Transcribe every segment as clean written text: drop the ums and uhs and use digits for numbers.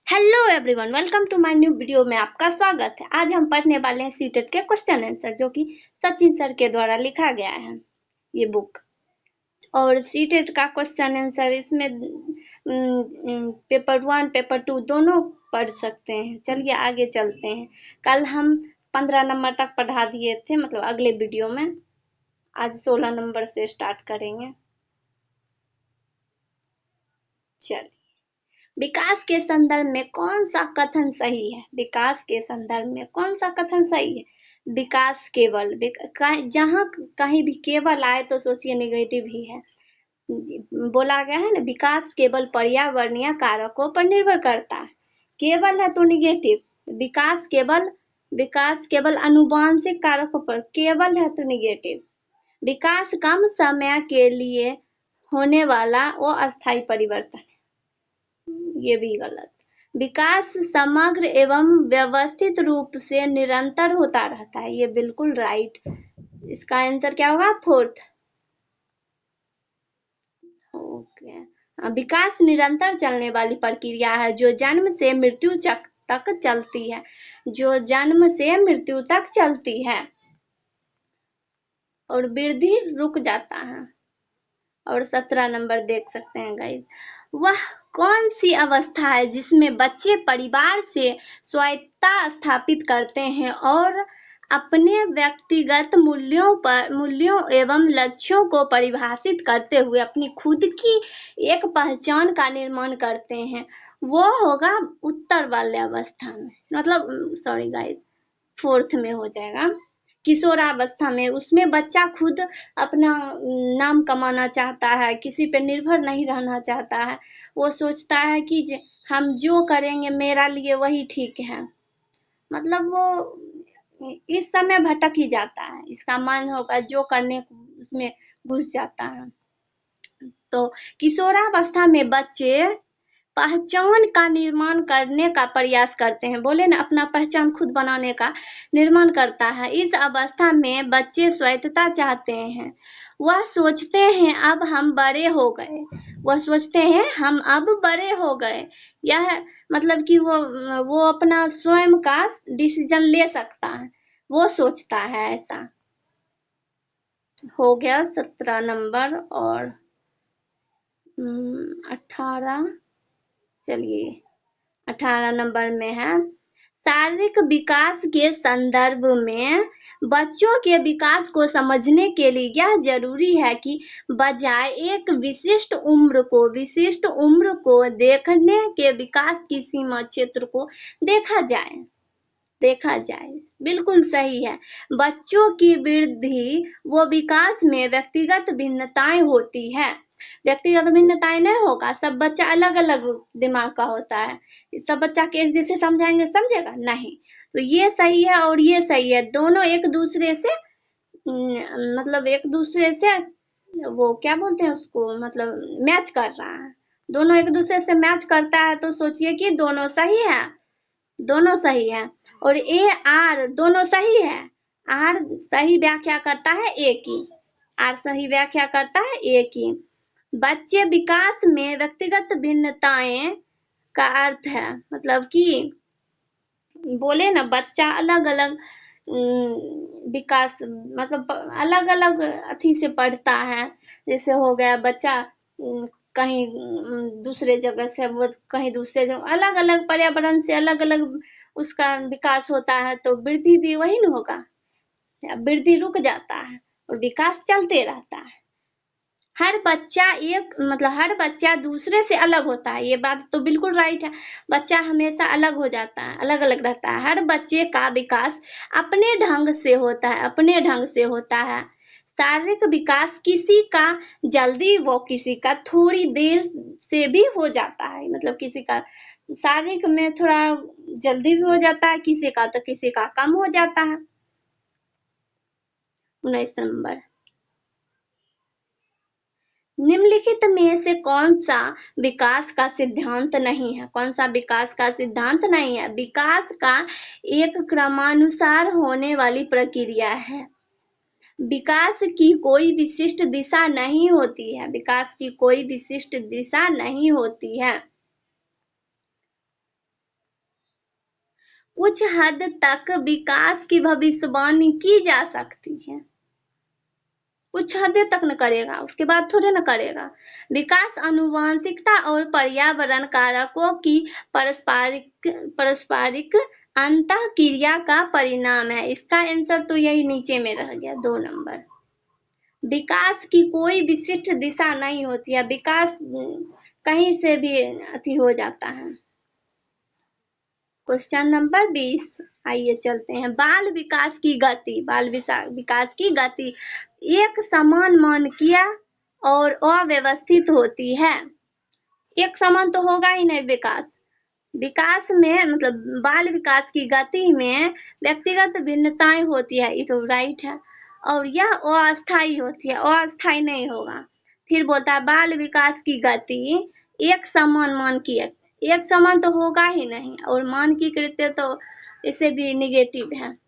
Hello everyone, welcome to my new video में आपका स्वागत है। आज हम पढ़ने वाले हैं सीटेट के क्वेश्चन आंसर, जो कि सचिन सर के द्वारा लिखा गया है ये बुक। और सीटेट का क्वेश्चन आंसर इसमें पेपर 1 पेपर 2 दोनों पढ़ सकते हैं। चलिए आगे चलते हैं। कल हम 15 नंबर तक पढ़ा दिए थे, मतलब अगले वीडियो में। आज 16 नंबर से स्टार्ट करेंगे। चलिए, विकास के संदर्भ में कौन सा कथन सही है? विकास के संदर्भ में कौन सा कथन सही है? विकास केवल, जहाँ कहीं भी केवल आए तो सोचिए नेगेटिव ही है। बोला गया है ना, विकास केवल पर्यावरणीय कारकों पर निर्भर करता है। केवल है तो निगेटिव। विकास केवल अनुवांशिक कारकों पर, केवल है तो निगेटिव। विकास कम समय के लिए होने वाला वो अस्थायी परिवर्तन, ये भी गलत। विकास समग्र एवं व्यवस्थित रूप से निरंतर होता रहता है, ये बिल्कुल राइट। इसका आंसर क्या होगा? 4th। ओके। विकास निरंतर चलने वाली प्रक्रिया है जो जन्म से मृत्यु तक चलती है, जो जन्म से मृत्यु तक चलती है। और वृद्धि रुक जाता है। और 17 नंबर देख सकते हैं गाइस। वह कौन सी अवस्था है जिसमें बच्चे परिवार से स्वायत्तता स्थापित करते हैं और अपने व्यक्तिगत मूल्यों एवं लक्ष्यों को परिभाषित करते हुए अपनी खुद की एक पहचान का निर्माण करते हैं? वो होगा उत्तर वाले अवस्था में, मतलब सॉरी गाइस, 4th में हो जाएगा। किशोरावस्था में, उसमें बच्चा खुद अपना नाम कमाना चाहता है, किसी पे निर्भर नहीं रहना चाहता है। वो सोचता है कि हम जो करेंगे मेरा लिए वही ठीक है। मतलब वो इस समय भटक ही जाता है, इसका मन होगा जो करने उसमें घुस जाता है। तो किशोरावस्था में बच्चे पहचान का निर्माण करने का प्रयास करते हैं। बोले ना, अपना पहचान खुद बनाने का निर्माण करता है। इस अवस्था में बच्चे स्वायत्तता चाहते हैं। वह सोचते हैं अब हम बड़े हो गए। वह सोचते हैं हम अब बड़े हो गए। यह मतलब कि वो अपना स्वयं का डिसीजन ले सकता है, वो सोचता है ऐसा। हो गया 17 नंबर। और 18, चलिए 18 नंबर में है, शारीरिक विकास के संदर्भ में बच्चों के विकास को समझने के लिए यह जरूरी है कि बजाय एक विशिष्ट उम्र को देखने के विकास की सीमा क्षेत्र को देखा जाए। बिल्कुल सही है। बच्चों की वृद्धि वो विकास में व्यक्तिगत भिन्नताएं होती है। व्यक्तिगत भिन्नताएं नहीं होगा, सब बच्चा अलग अलग दिमाग का होता है। सब बच्चा के एक जैसे समझाएंगे समझेगा नहीं। तो ये सही है और ये सही है, दोनों एक दूसरे से मतलब एक दूसरे से वो क्या बोलते हैं उसको, मतलब मैच कर रहा है। दोनों एक दूसरे से मैच करता है, तो सोचिए कि दोनों सही है, दोनों सही है। और ए आर दोनों सही है। आर सही व्याख्या करता है ए की, आर सही व्याख्या करता है ए की। बच्चे विकास में व्यक्तिगत भिन्नताएं का अर्थ है, मतलब कि बोले ना, बच्चा अलग अलग विकास, मतलब अलग अलग अथी से पढ़ता है। जैसे हो गया बच्चा कहीं दूसरे जगह से, वो कहीं दूसरे जगह, अलग अलग पर्यावरण से अलग अलग उसका विकास होता है। तो वृद्धि भी वही न होगा, वृद्धि रुक जाता है और विकास चलते रहता है। हर बच्चा दूसरे से अलग होता है, ये बात तो बिल्कुल राइट है। बच्चा हमेशा अलग हो जाता है, अलग अलग रहता है। हर बच्चे का विकास अपने ढंग से होता है। शारीरिक विकास किसी का जल्दी, वो किसी का थोड़ी देर से भी हो जाता है। मतलब किसी का शारीरिक में थोड़ा जल्दी भी हो जाता है, किसी का कम हो जाता है। 19 नंबर, निम्नलिखित में से कौन सा विकास का सिद्धांत नहीं है? कौन सा विकास का सिद्धांत नहीं है? विकास का एक क्रमानुसार होने वाली प्रक्रिया है। विकास की कोई विशिष्ट दिशा नहीं होती है। विकास की कोई विशिष्ट दिशा नहीं होती है। कुछ हद तक विकास की भविष्यवाणी की जा सकती है। कुछ हद तक न करेगा, उसके बाद थोड़े न करेगा। विकास आनुवंशिकता और पर्यावरण कारकों की पारस्परिक अंतःक्रिया का परिणाम है। इसका आंसर तो यही नीचे में रह गया, 2 नंबर। विकास की कोई विशिष्ट दिशा नहीं होती है, विकास कहीं से भी अति हो जाता है। क्वेश्चन नंबर 20, आइए चलते हैं। बाल विकास की गति, बाल विकास की गति एक समान मानकीय और अव्यवस्थित होती है। एक समान तो होगा ही नहीं विकास। विकास में मतलब बाल विकास की गति में व्यक्तिगत भिन्नताएं होती है, ये तो राइट है। और यह अस्थायी होती है, अस्थायी नहीं होगा। फिर बोलता है बाल विकास की गति एक समान मानकीय, एक समान तो होगा ही नहीं, और मानकीकृत तो इसे भी निगेटिव है।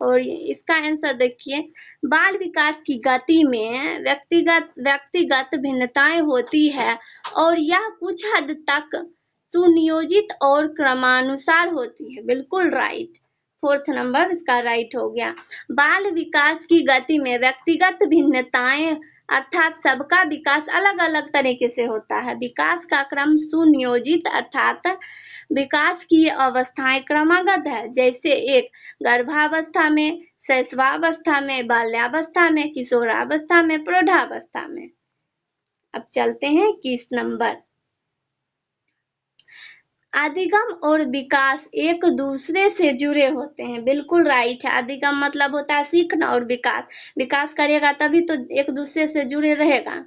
और इसका आंसर देखिए, बाल विकास की गति में व्यक्तिगत भिन्नताएं होती है और यह कुछ हद तक सुनियोजित और क्रमानुसार होती है। बिल्कुल राइट, 4th नंबर इसका राइट हो गया। बाल विकास की गति में व्यक्तिगत भिन्नताएं अर्थात सबका विकास अलग अलग तरीके से होता है। विकास का क्रम सुनियोजित अर्थात विकास की अवस्थाएं क्रमागत है, जैसे एक गर्भावस्था में, शैशवावस्था में, बाल्यावस्था में, किशोरावस्था में, प्रौढ़ावस्था में। अब चलते हैं 21 नंबर। अधिगम और विकास एक दूसरे से जुड़े होते हैं। बिल्कुल राइट है। अधिगम मतलब होता है सीखना, और विकास करेगा तभी तो एक दूसरे से जुड़े रहेगा,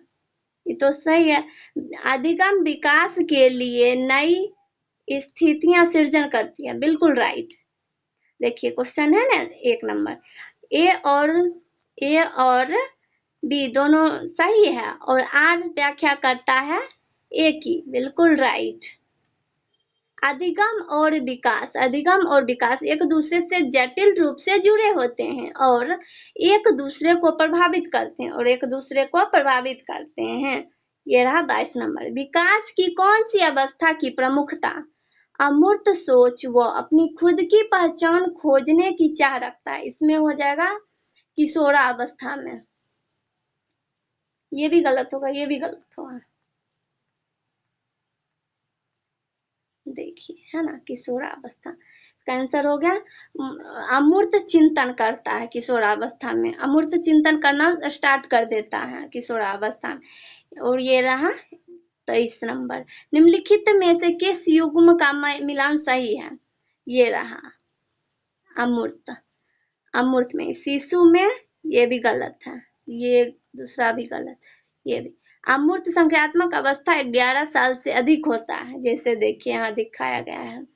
ये तो सही है। अधिगम विकास के लिए नई स्थितियां सृजन करती है। बिल्कुल राइट। देखिए क्वेश्चन है ना 1 नंबर, ए और बी दोनों सही है, और आर व्याख्या करता है ए की। बिल्कुल राइट। अधिगम और विकास एक दूसरे से जटिल रूप से जुड़े होते हैं और एक दूसरे को प्रभावित करते हैं, ये रहा 22 नंबर। विकास की कौन सी अवस्था की प्रमुखता? अमूर्त सोच व अपनी खुद की पहचान खोजने की चाह रखता है, इसमें हो जाएगा किशोरावस्था में। ये भी गलत होगा, देखिए है ना, किशोरावस्था इसका आंसर हो गया। अमूर्त चिंतन करता है किशोरावस्था में, अमूर्त चिंतन करना स्टार्ट कर देता है किशोरावस्था में। और ये रहा 23 नंबर। निम्नलिखित में से किस युग्म का मिलान सही है? ये रहा अमूर्त में, शिशु में, ये भी गलत है, ये दूसरा भी गलत, ये भी। अमूर्त संक्रियात्मक अवस्था 11 साल से अधिक होता है, जैसे देखिए यहाँ दिखाया गया है।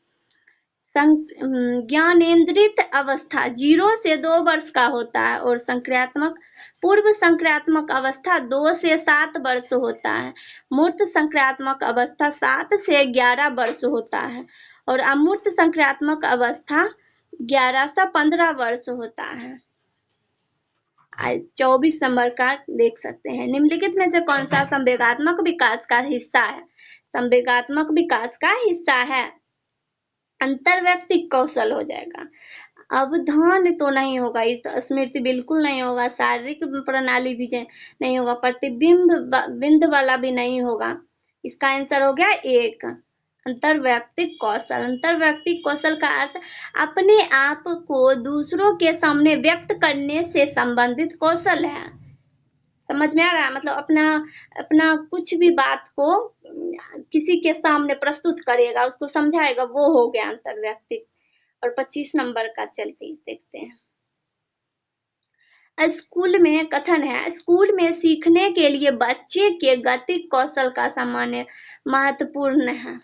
ज्ञानेंद्रित अवस्था 0 से 2 वर्ष का होता है, और पूर्व संक्रियात्मक अवस्था 2 से 7 वर्ष होता है। मूर्त संक्रियात्मक अवस्था 7 से 11 वर्ष होता है, और अमूर्त संक्रियात्मक अवस्था 11 से 15 वर्ष होता है। 24 नंबर का देख सकते हैं। निम्नलिखित में से कौन सा संवेगात्मक विकास का हिस्सा है? संवेगात्मक विकास का हिस्सा है अंतर्व्यक्तिक कौशल हो जाएगा। अवधान तो नहीं होगा, स्मृति बिल्कुल नहीं होगा, शारीरिक प्रणाली भी नहीं होगा, प्रतिबिंब वाला भी नहीं होगा। इसका आंसर हो गया 1, अंतर्व्यक्तिक कौशल। अंतर्व्यक्तिक कौशल का अर्थ अपने आप को दूसरों के सामने व्यक्त करने से संबंधित कौशल है। समझ में आ रहा है? मतलब अपना कुछ भी बात को किसी के सामने प्रस्तुत करेगा, उसको समझाएगा, वो हो गया अंतर्व्यक्तिक। और 25 नंबर का चलते देखते हैं। स्कूल में कथन है, स्कूल में सीखने के लिए बच्चे के गतिक कौशल का सामान्य महत्वपूर्ण है।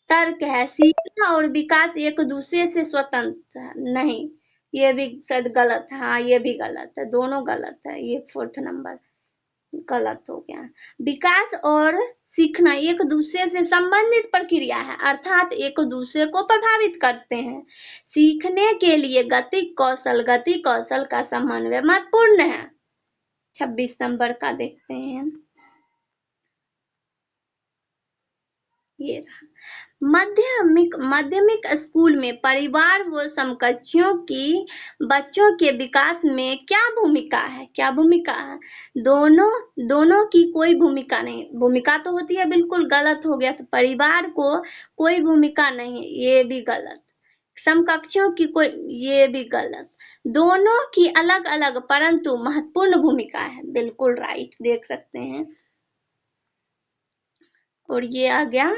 तर्क है, सीखना और विकास एक दूसरे से स्वतंत्र है। नहीं, ये भी शायद गलत है। हाँ, ये भी गलत है, दोनों गलत है। ये 4th नंबर गलत हो गया। विकास और सीखना एक दूसरे से संबंधित प्रक्रिया है, अर्थात एक दूसरे को प्रभावित करते हैं। सीखने के लिए गतिक कौशल का समन्वय महत्वपूर्ण है। 26 नंबर का देखते हैं। ये रहा। माध्यमिक स्कूल में परिवार व समकक्षों की बच्चों के विकास में क्या भूमिका है? दोनों की कोई भूमिका नहीं। भूमिका तो होती है, बिल्कुल गलत हो गया। तो परिवार को कोई भूमिका नहीं, ये भी गलत। समकक्षों की कोई, ये भी गलत। दोनों की अलग अलग परंतु महत्वपूर्ण भूमिका है, बिल्कुल राइट, देख सकते हैं। और ये आ गया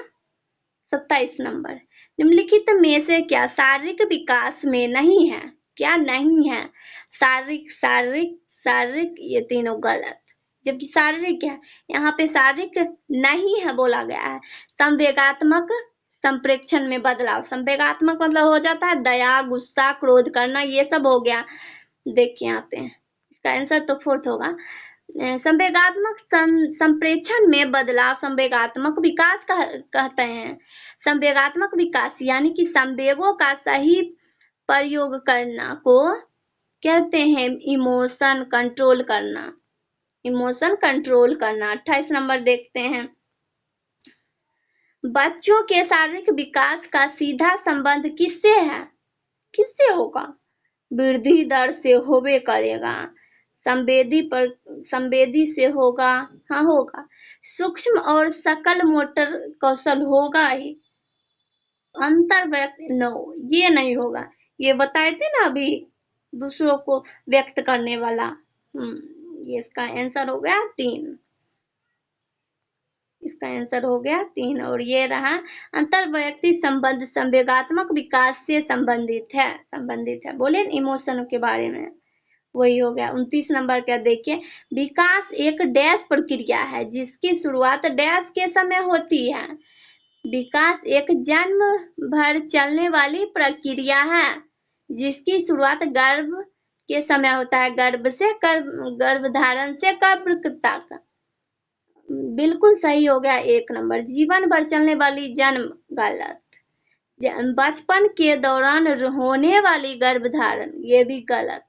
27 नंबर। निम्नलिखित में से क्या शारीरिक विकास में नहीं है? क्या नहीं है? शारीरिक ये तीनों गलत, जबकि शारीरिक है। यहाँ पे शारीरिक नहीं है बोला गया है। संवेगात्मक संप्रेक्षण में बदलाव। संवेगात्मक मतलब हो जाता है दया, गुस्सा, क्रोध करना, ये सब हो गया। देखिए यहाँ पे इसका आंसर तो फोर्थ होगा। संवेगात्मक संप्रेक्षण में बदलाव संवेगात्मक विकास कहते हैं। संवेगात्मक विकास यानी कि संवेगों का सही प्रयोग करना को कहते हैं इमोशन कंट्रोल करना। 28 नंबर देखते हैं। बच्चों के शारीरिक विकास का सीधा संबंध किससे है? किससे होगा? वृद्धि दर से होबे करेगा। संवेदी से होगा, हाँ होगा। सूक्ष्म और सकल मोटर कौशल होगा ही। अंतर व्यक्त नो, ये नहीं होगा। ये बताए थे ना अभी, दूसरों को व्यक्त करने वाला। ये इसका आंसर हो गया 3। इसका आंसर हो गया 3। और ये रहा अंतर व्यक्ति संबंध संवेगात्मक विकास से संबंधित है। बोले इमोशन के बारे में, वही हो गया। 29 नंबर का देखिए। विकास एक डैश प्रक्रिया है जिसकी शुरुआत डैश के समय होती है। विकास एक जन्म भर चलने वाली प्रक्रिया है जिसकी शुरुआत गर्भ के समय होता है। गर्भधारण से गर्भ तक। बिल्कुल सही हो गया 1 नंबर। जीवन भर चलने वाली जन्म गलत। बचपन के दौरान होने वाली गर्भधारण, ये भी गलत।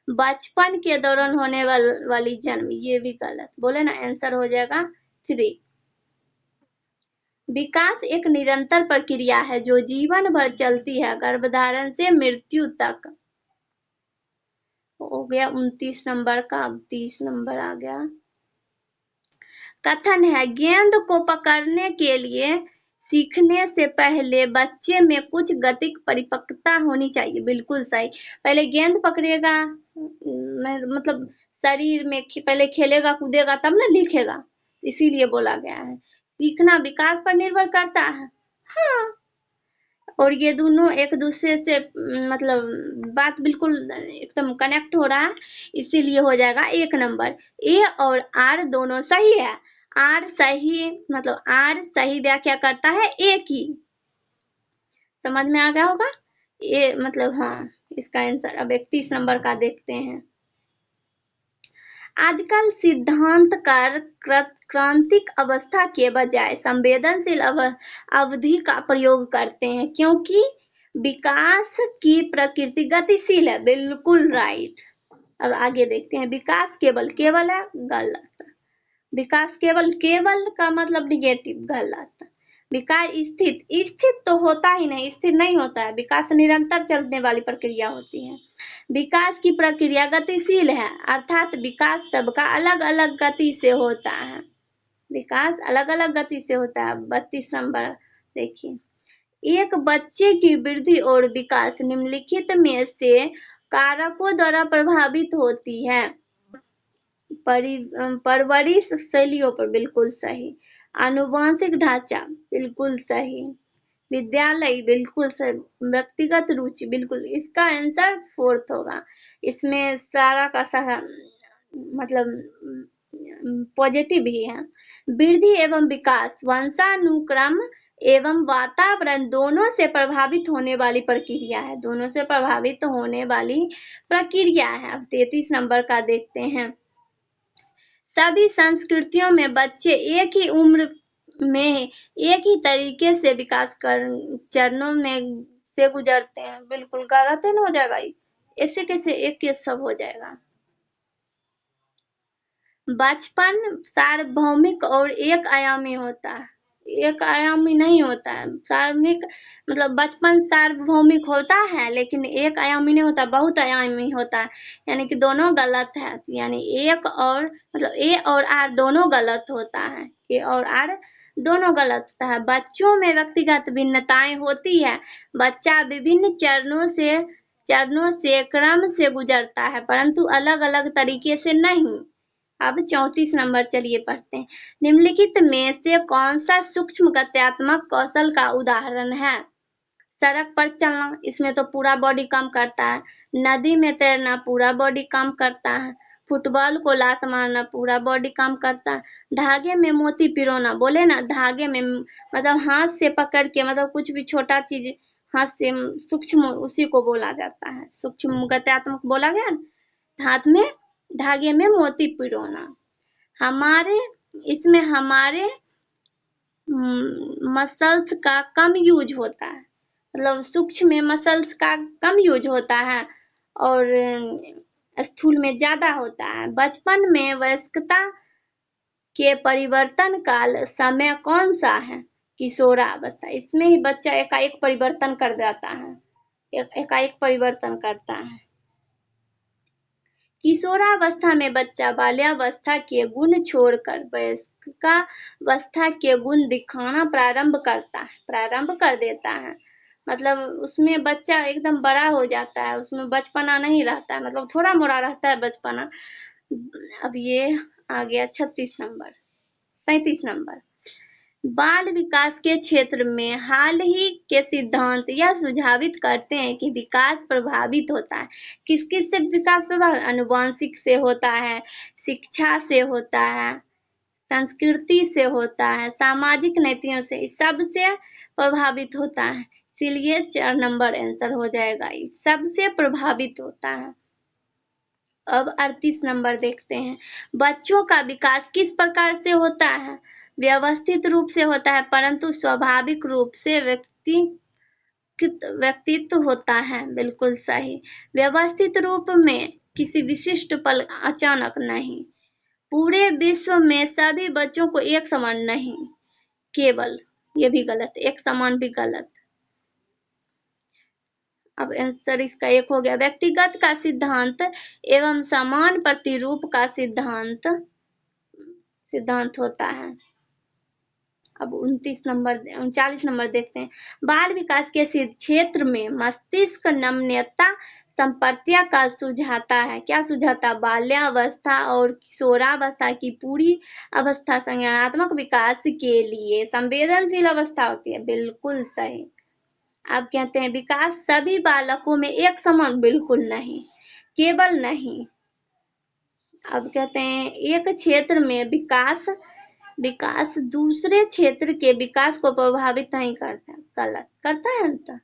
बचपन के दौरान होने वाली जन्म, ये भी गलत। बोले ना आंसर हो जाएगा 3। विकास एक निरंतर प्रक्रिया है जो जीवन भर चलती है, गर्भधारण से मृत्यु तक। हो गया 29 नंबर का। अब 30 नंबर आ गया। कथन है गेंद को पकड़ने के लिए सीखने से पहले बच्चे में कुछ गतिक परिपक्वता होनी चाहिए। बिल्कुल सही। पहले गेंद पकड़ेगा, मतलब शरीर में पहले खेलेगा कूदेगा तब ना लिखेगा, इसीलिए बोला गया है। सीखना विकास पर निर्भर करता है। हाँ, और ये दोनों एक दूसरे से मतलब बात बिल्कुल एकदम कनेक्ट हो रहा है, इसीलिए हो जाएगा 1 नंबर। ए और आर दोनों सही है। आर सही, मतलब आर सही व्याख्या करता है ए की। समझ में आ गया होगा। ये मतलब हाँ, इसका आंसर। अब 31 नंबर का देखते हैं। आजकल सिद्धांतकार क्रांतिक अवस्था के बजाय संवेदनशील अवधि का प्रयोग करते हैं क्योंकि विकास की प्रकृति गतिशील है। बिल्कुल राइट। अब आगे देखते हैं। विकास केवल है, गलत। विकास केवल का मतलब निगेटिव, गलत। विकास स्थित तो होता ही नहीं, स्थिर नहीं होता है। विकास निरंतर चलने वाली प्रक्रिया होती है। विकास की प्रक्रिया गतिशील है, अर्थात विकास सबका अलग अलग गति से होता है। विकास अलग अलग गति से होता है। 32 नंबर देखिए। एक बच्चे की वृद्धि और विकास निम्नलिखित में से कारकों द्वारा प्रभावित होती है। परवरिश शैलियों पर, बिल्कुल सही। आनुवंशिक ढांचा, बिल्कुल सही। विद्यालय, बिल्कुल सही। व्यक्तिगत रुचि, बिल्कुल। इसका आंसर 4th होगा। इसमें सारा का सारा मतलब पॉजिटिव ही है। वृद्धि एवं विकास वंशानुक्रम एवं वातावरण दोनों से प्रभावित होने वाली प्रक्रिया है। दोनों से प्रभावित होने वाली प्रक्रिया है। अब 33 नंबर का देखते हैं। सभी संस्कृतियों में बच्चे एक ही उम्र में एक ही तरीके से विकास चरणों में से गुजरते हैं। बिल्कुल गलत है ना, हो जाएगा। ऐसे कैसे एक के सब हो जाएगा। बचपन सार्वभौमिक और एक आयामी होता है। एक आयामी नहीं होता है। सार्वभौमिक मतलब बचपन सार्वभौमिक होता है, लेकिन एक आयामी नहीं होता, बहुत आयामी होता है, यानी कि दोनों गलत है। यानी एक और मतलब ए और आर दोनों गलत होता है, ए और आर दोनों गलत होता है। बच्चों में व्यक्तिगत भिन्नताएं होती है। बच्चा विभिन्न चरणों से क्रम से गुजरता है, परंतु अलग अलग तरीके से नहीं। अब 34 नंबर चलिए पढ़ते हैं। निम्नलिखित में से कौन सा सूक्ष्म गत्यात्मक कौशल का उदाहरण है? सड़क पर चलना, इसमें तो पूरा बॉडी काम करता है। नदी में तैरना पूरा बॉडी काम करता है। फुटबॉल को लात मारना पूरा बॉडी काम करता है। धागे में मोती पिरोना, बोले ना धागे में मतलब हाथ से पकड़ के, मतलब कुछ भी छोटा चीज हाथ से सूक्ष्म, उसी को बोला जाता है सूक्ष्म गत्यात्मक, बोला गया ना। हाथ में धागे में मोती पिरोना। हमारे इसमें हमारे मसल्स का कम यूज होता है, मतलब सूक्ष्म में मसल्स का कम यूज होता है और स्थूल में ज्यादा होता है। बचपन में वयस्कता के परिवर्तन काल समय कौन सा है? किशोरावस्था। इसमें ही बच्चा एकाएक परिवर्तन कर जाता है, एकाएक परिवर्तन करता है। किशोरावस्था में बच्चा बाल्यावस्था के गुण छोड़कर वयस्कावस्था के गुण दिखाना प्रारंभ कर देता है। मतलब उसमें बच्चा एकदम बड़ा हो जाता है, उसमें बचपना नहीं रहता है, मतलब थोड़ा मोड़ा रहता है बचपना। अब ये आ गया 36 नंबर। 37 नंबर। बाल विकास के क्षेत्र में हाल ही के सिद्धांत यह सुझावित करते हैं कि विकास प्रभावित होता है। किस किस से विकास प्रभावित? आनुवंशिक से होता है, शिक्षा से होता है, संस्कृति से होता है, सामाजिक नीतियों से, इस सब से प्रभावित होता है। इसीलिए 4 नंबर आंसर हो जाएगा, इस सब से प्रभावित होता है। अब 38 नंबर देखते हैं। बच्चों का विकास किस प्रकार से होता है? व्यवस्थित रूप से होता है, परंतु स्वाभाविक रूप से व्यक्तित्व होता है। बिल्कुल सही। व्यवस्थित रूप में किसी विशिष्ट पल, अचानक नहीं। पूरे विश्व में सभी बच्चों को एक समान नहीं, केवल, ये भी गलत, एक समान भी गलत। अब आंसर इसका एक हो गया। व्यक्तिगत का सिद्धांत एवं समान प्रतिरूप का सिद्धांत होता है। अब 39 नंबर देखते हैं। बाल विकास के क्षेत्र में मस्तिष्क नमनीयता संप्रत्या का सुझाता है। क्या सुझाता? बाल्यावस्था और किशोरावस्था की पूरी अवस्था संज्ञानात्मक विकास के लिए संवेदनशील अवस्था होती है। बिल्कुल सही। आप कहते हैं विकास सभी बालकों में एक समान, बिल्कुल नहीं, केवल नहीं। अब कहते हैं एक क्षेत्र में विकास दूसरे क्षेत्र के विकास को प्रभावित नहीं करता, गलत करता है अंतर।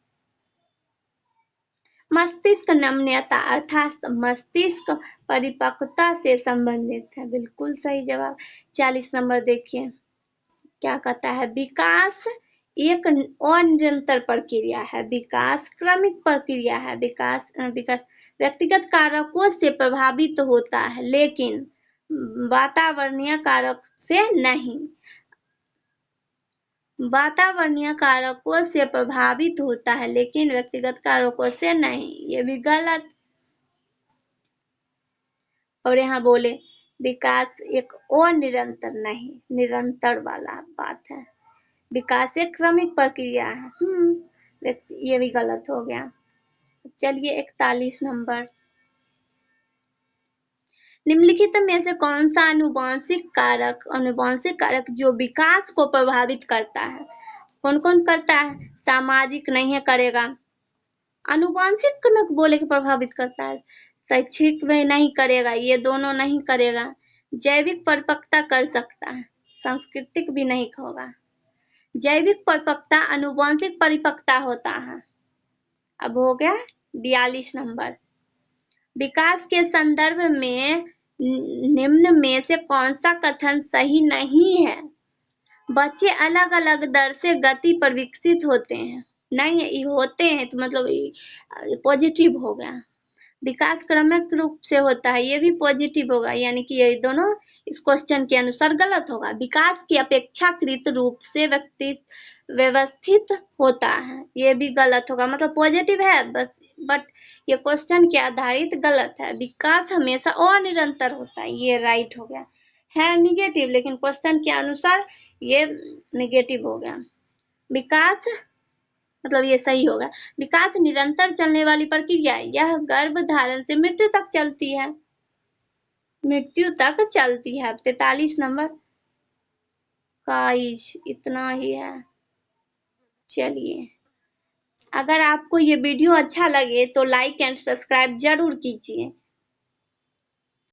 मस्तिष्क नमनीयता अर्थात मस्तिष्क परिपक्वता से संबंधित है। बिल्कुल सही जवाब। 40 नंबर देखिए क्या कहता है। विकास एक अनिरंतर प्रक्रिया है। विकास क्रमिक प्रक्रिया है। विकास व्यक्तिगत कारकों से प्रभावित होता है, लेकिन वातावरणीय कारक से नहीं। वातावरणीय कारकों से प्रभावित होता है, लेकिन व्यक्तिगत कारकों से नहीं, ये भी गलत। और यहाँ बोले विकास एक अनिरंतर नहीं, निरंतर वाला बात है। विकास एक क्रमिक प्रक्रिया है। ये भी गलत हो गया। चलिए 41 नंबर। निम्नलिखित में से कौन सा आनुवंशिक कारक जो विकास को प्रभावित करता है? कौन कौन करता है? सामाजिक नहीं है, करेगा। आनुवंशिक कारक बोले कि प्रभावित करता है। शैक्षिक में नहीं करेगा, ये दोनों नहीं करेगा। जैविक परिपक्वता कर सकता है, सांस्कृतिक भी नहीं होगा। जैविक परिपक्वता आनुवंशिक परिपक्वता होता है। अब हो गया 42 नंबर। विकास के संदर्भ में निम्न में से कौन सा कथन सही नहीं है? बच्चे अलग अलग दर से गति पर विकसित होते हैं। नहीं होते हैं तो मतलब पॉजिटिव हो गया। विकास क्रमिक रूप से होता है, ये भी पॉजिटिव होगा, यानी कि ये दोनों इस क्वेश्चन के अनुसार गलत होगा। विकास की अपेक्षाकृत रूप से व्यवस्थित होता है, ये भी गलत होगा, मतलब पॉजिटिव है बट ये क्वेश्चन के आधारित गलत है। विकास हमेशा अनिरंतर होता है, ये राइट हो गया। है निगेटिव, लेकिन क्वेश्चन के अनुसार ये निगेटिव हो गया। विकास मतलब ये सही होगा। विकास निरंतर चलने वाली प्रक्रिया है, यह गर्भ धारण से मृत्यु तक चलती है, मृत्यु तक चलती है। 43 नंबर गाइस इतना ही है। चलिए, अगर आपको ये वीडियो अच्छा लगे तो लाइक एंड सब्सक्राइब जरूर कीजिए।